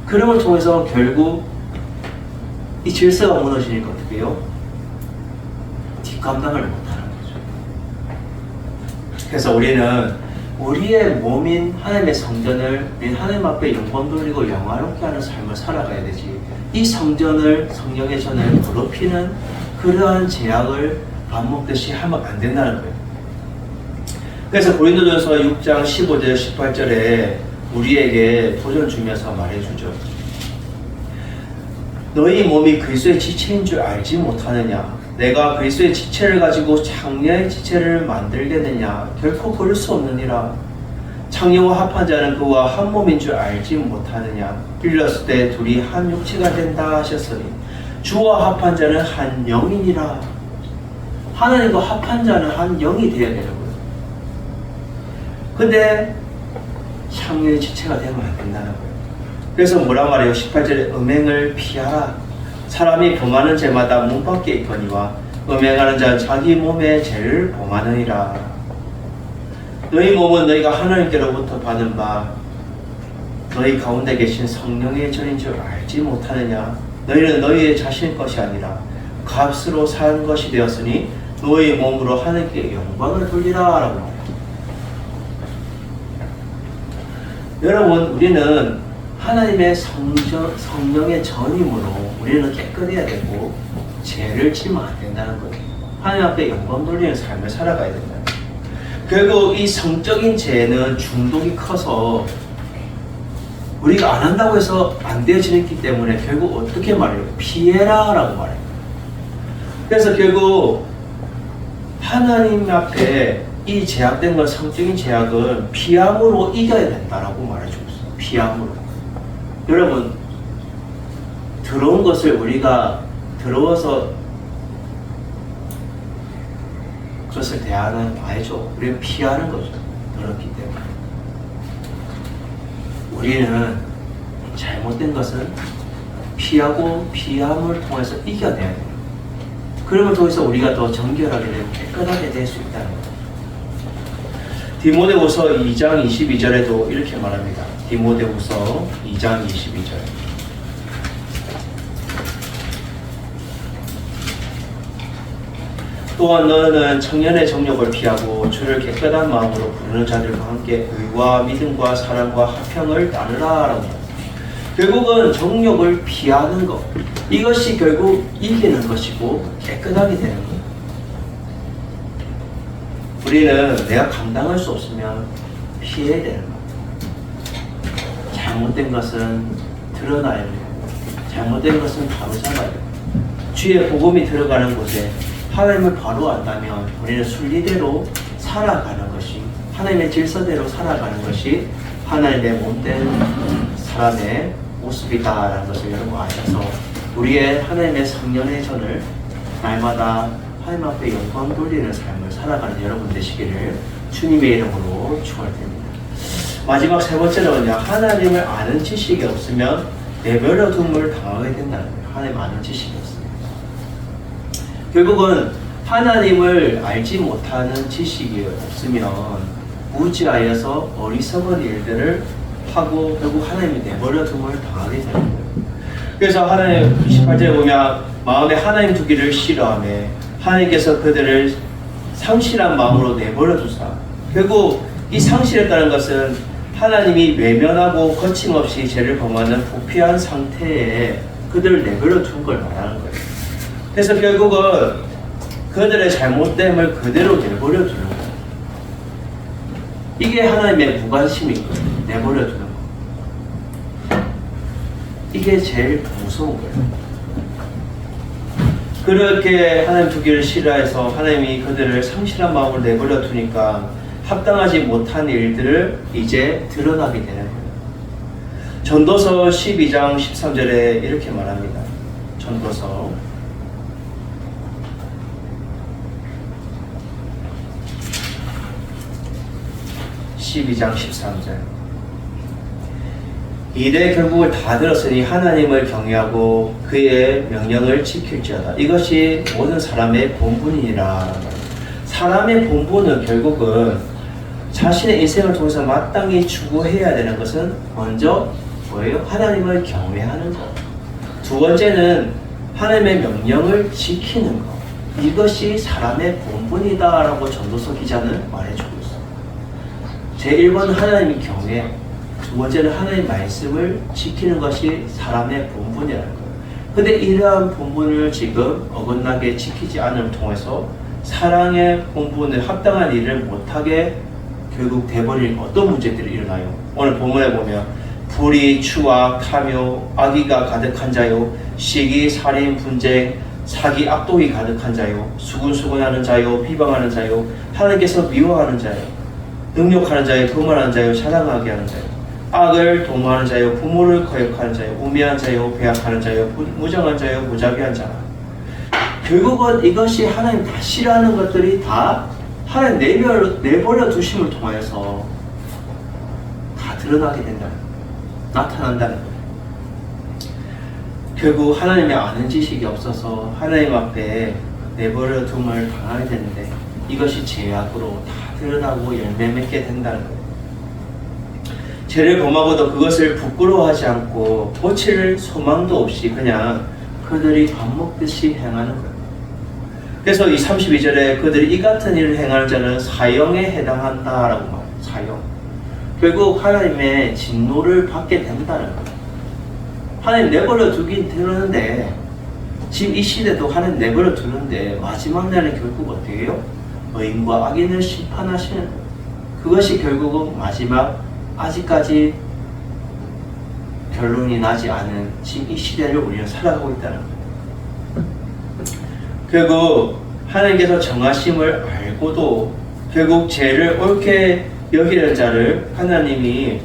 그런 걸 통해서 결국 이 질서가 무너지니까 어떻게 해요? 뒷감당을 못하는 거죠. 그래서 우리는 우리의 몸인 하나님의 성전을 하나님 앞에 영광 돌리고 영화롭게 하는 삶을 살아가야 되지, 이 성전을, 성령의 전을 더럽히는 그러한 제약을 밥 먹듯이 하면 안 된다는 거예요. 그래서 고린도전서 6장 15절 18절에 우리에게 도전 주면서 말해주죠. 너희 몸이 그리스도의 지체인 줄 알지 못하느냐? 내가 그리스도의 지체를 가지고 창녀의 지체를 만들겠느냐? 결코 그럴 수 없느니라. 창녀와 합한 자는 그와 한 몸인 줄 알지 못하느냐? 빌렸을 때 둘이 한 육체가 된다 하셨으니 주와 합한 자는 한 영이니라. 하나님과 합한 자는 한 영이 되어야 되는 거예요. 근데 향유의 지체가 되면 안 된다는 거예요. 그래서 뭐란 말이에요? 18절에 음행을 피하라. 사람이 범하는 죄마다 문 밖에 있거니와 음행하는 자는 자기 몸의 죄를 범하느니라. 너희 몸은 너희가 하나님께로부터 받은 바 너희 가운데 계신 성령의 전인 줄 알지 못하느냐? 너희는 너희의 자신의 것이 아니라 값으로 산 것이 되었으니 너희 몸으로 하나님께 영광을 돌리라 라고 말해요. 여러분, 우리는 하나님의 성령의 전임으로 우리는 깨끗해야 되고 죄를 지면 안 된다는 거예요. 하나님 앞에 영광 돌리는 삶을 살아가야 된다. 결국 이 성적인 죄는 중독이 커서 우리가 안 한다고 해서 안 되어지기 때문에 결국 어떻게 말해요? 피해라 라고 말해요. 그래서 결국 하나님 앞에 이 제약된 건 성적인 제약은 피함으로 이겨야 된다라고 말해주고 있어요. 피함으로. 여러분, 더러운 것을 우리가 더러워서 그것을 대하는 아니죠. 우리는 피하는 거죠. 더럽기 때문에. 우리는 잘못된 것은 피하고 피함을 통해서 이겨내야 돼요. 그러면 통해서 우리가 더 정결하게 되고 깨끗하게 될 수 있다는 거예요. 디모데후서 2장 22절에도 이렇게 말합니다. 디모데후서 2장 22절. 또한 너는 청년의 정욕을 피하고 주를 깨끗한 마음으로 부르는 자들과 함께 의와 믿음과 사랑과 화평을 나누라 라고 합니다. 결국은 정욕을 피하는 것, 이것이 결국 이기는 것이고 깨끗하게 되는 거예요. 우리는 내가 감당할 수 없으면 피해야 되는 거예요. 잘못된 것은 드러나야 돼요. 잘못된 것은 바로 잡아야 돼요. 주의 복음이 들어가는 곳에 하나님을 바로 안다면 우리는 순리대로 살아가는 것이, 하나님의 질서대로 살아가는 것이 하나님의 몸된 사람의 모습이다라는 것을 여러분 아셔서 우리의 하나님의 성령의 전을 날마다 하나님 앞에 영광 돌리는 삶을 살아가는 여러분 되시기를 주님의 이름으로 축원드립니다. 마지막 세 번째로는요, 하나님을 아는 지식이 없으면 내버려 둠을 당하게 된다는 거예요. 하나님 아는 지식이 없으면. 결국은 하나님을 알지 못하는 지식이 없으면 무지하여서 어리석은 일들을 하고 결국 하나님이 내버려 둠을 당하게 되는 거예요. 그래서 하나님 28절에 보면 마음에 하나님 두기를 싫어하며 하나님께서 그들을 상실한 마음으로 내버려 두사. 결국 이 상실했다는 것은 하나님이 외면하고 거침없이 죄를 범하는 부패한 상태에 그들을 내버려 둔 걸 말하는 거예요. 그래서 결국은 그들의 잘못됨을 그대로 내버려 두는 거예요. 이게 하나님의 무관심이거든요. 내버려 두는 거. 이게 제일 무서운 거예요. 그렇게 하나님 두기를 싫어해서 하나님이 그들을 상실한 마음으로 내버려 두니까 합당하지 못한 일들을 이제 드러나게 되는 거예요. 전도서 12장 13절에 이렇게 말합니다. 전도서 12장 13절. 이래 결국을 다 들었으니 하나님을 경외하고 그의 명령을 지킬지어다. 이것이 모든 사람의 본분이니라. 사람의 본분은 결국은 자신의 인생을 통해서 마땅히 추구해야 되는 것은 먼저 뭐예요? 하나님을 경외하는 것. 두 번째는 하나님의 명령을 지키는 것. 이것이 사람의 본분이다라고 전도서 기자는 말해주고 있어요. 제1번은 하나님의 경외, 두 번째는 하나님의 말씀을 지키는 것이 사람의 본분이라는 거예요. 근데 이러한 본분을 지금 어긋나게 지키지 않음을 통해서 사랑의 본분을 합당한 일을 못하게 결국 돼버리는 어떤 문제들이 일어나요? 오늘 본문에 보면 불의, 추악, 탐욕, 악의가 가득한 자요, 시기, 살인, 분쟁, 사기, 악독이 가득한 자요, 수군수군하는 자요, 비방하는 자요, 하나님께서 미워하는 자요, 능욕하는 자요, 교만하는 자요, 자랑하게 하는 자요. 악을 도모하는 자요, 부모를 거역하는 자요, 우매한 자요, 배약하는 자요, 무정한 자요, 무자비한 자라. 결국은 이것이 하나님 다 싫어하는 것들이 다 하나님 내버려 두심을 통하여서 다 드러나게 된다는 거예요. 나타난다는 거예요. 결국 하나님의 아는 지식이 없어서 하나님 앞에 내버려 둠을 당하게 되는데 이것이 죄악으로 다 드러나고 열매 맺게 된다는 거예요. 죄를 범하고도 그것을 부끄러워하지 않고 고칠 소망도 없이 그냥 그들이 밥 먹듯이 행하는 거예요. 그래서 이 32절에 그들이 이 같은 일을 행하는 자는 사형에 해당한다라고 말해요. 사형. 결국 하나님의 진노를 받게 된다는 거예요. 하나님 내버려 두긴 되는데 지금 이 시대도 하나님 내버려 두는데 마지막 날에 결국 어떻게 해요? 의인과 악인을 심판하시는 거예요. 그것이 결국은 마지막 아직까지 결론이 나지 않은 지금 이 시대를 우리는 살아가고 있다는 거예요. 결국 하나님께서 정하심을 알고도 결국 죄를 옳게 여기는 자를 하나님이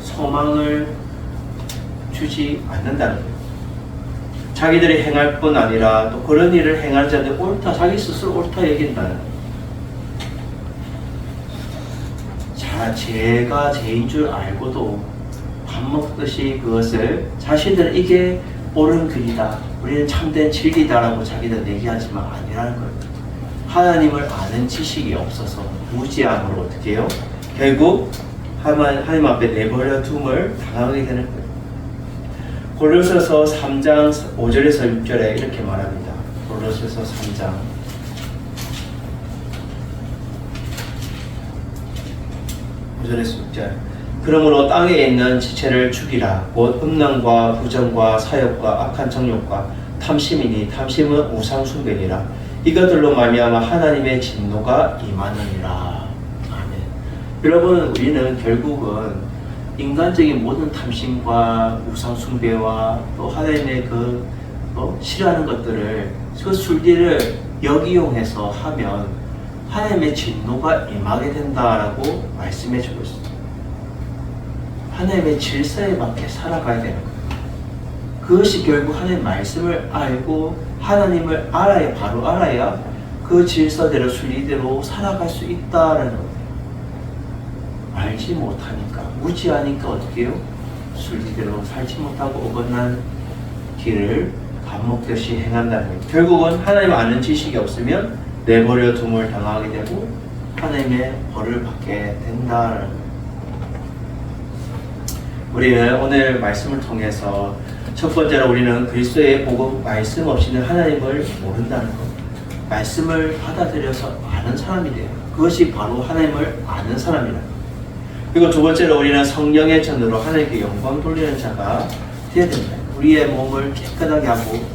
소망을 주지 않는다는 거예요. 자기들이 행할 뿐 아니라 또 그런 일을 행하는 자들 옳다, 자기 스스로 옳다 여긴다는 거예요. 자, 죄가 죄인 줄 알고도 밥 먹듯이 그것을 자신들은 이게 옳은 길이다, 우리는 참된 진리다라고 자기들 얘기하지만 아니라는 거예요. 하나님을 아는 지식이 없어서 무지함으로 어떻게 해요? 결국 하나님 앞에 내버려 둠을 당하게 되는 거예요. 골로새서 3장 5절에서 6절에 이렇게 말합니다. 골로새서 3장 5절에서 6절. 그러므로 땅에 있는 지체를 죽이라. 곧 음란과 부정과 사욕과 악한 정욕과 탐심이니 탐심은 우상 숭배니라. 이것들로 말미암아 하나님의 진노가 임하느니라. 아멘. 여러분, 우리는 결국은 인간적인 모든 탐심과 우상 숭배와 또 하나님의 싫어하는 것들을 그 술기를 역이용해서 하면 하나님의 진노가 임하게 된다라고 말씀해 주고 있습니다. 하나님의 질서에 맞게 살아가야 되는 거예요. 그것이 결국 하나님의 말씀을 알고 하나님을 알아야, 바로 알아야 그 질서대로 순리대로 살아갈 수 있다라는 거예요. 알지 못하니까, 무지하니까 어떻게 해요? 순리대로 살지 못하고 어긋난 길을 밥 먹듯이 행한다는 거예요. 결국은 하나님 아는 지식이 없으면 내버려 둠을 당하게 되고 하나님의 벌을 받게 된다라는 거예요. 우리는 오늘 말씀을 통해서 첫 번째로 우리는 그리스도의 복음 말씀 없이는 하나님을 모른다는 것. 말씀을 받아들여서 아는 사람이 돼요. 그것이 바로 하나님을 아는 사람이라. 그리고 두 번째로 우리는 성령의 전으로 하나님께 영광 돌리는 자가 되어야 됩니다. 우리의 몸을 깨끗하게 하고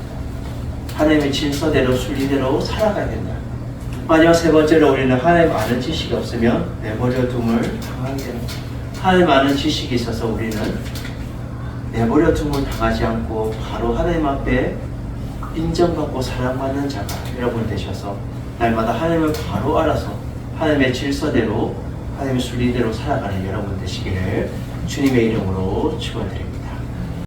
하나님의 질서대로 순리대로 살아가야 된다. 마지막 세 번째로 우리는 하나님 아는 지식이 없으면 내버려 둠을 당하게 됩니다. 하나님 아는 지식이 있어서 우리는 내버려 둠을 당하지 않고 바로 하나님 앞에 인정받고 사랑받는 자가 여러분 되셔서 날마다 하나님을 바로 알아서 하나님의 질서대로 하나님의 순리대로 살아가는 여러분 되시기를 주님의 이름으로 축원드립니다.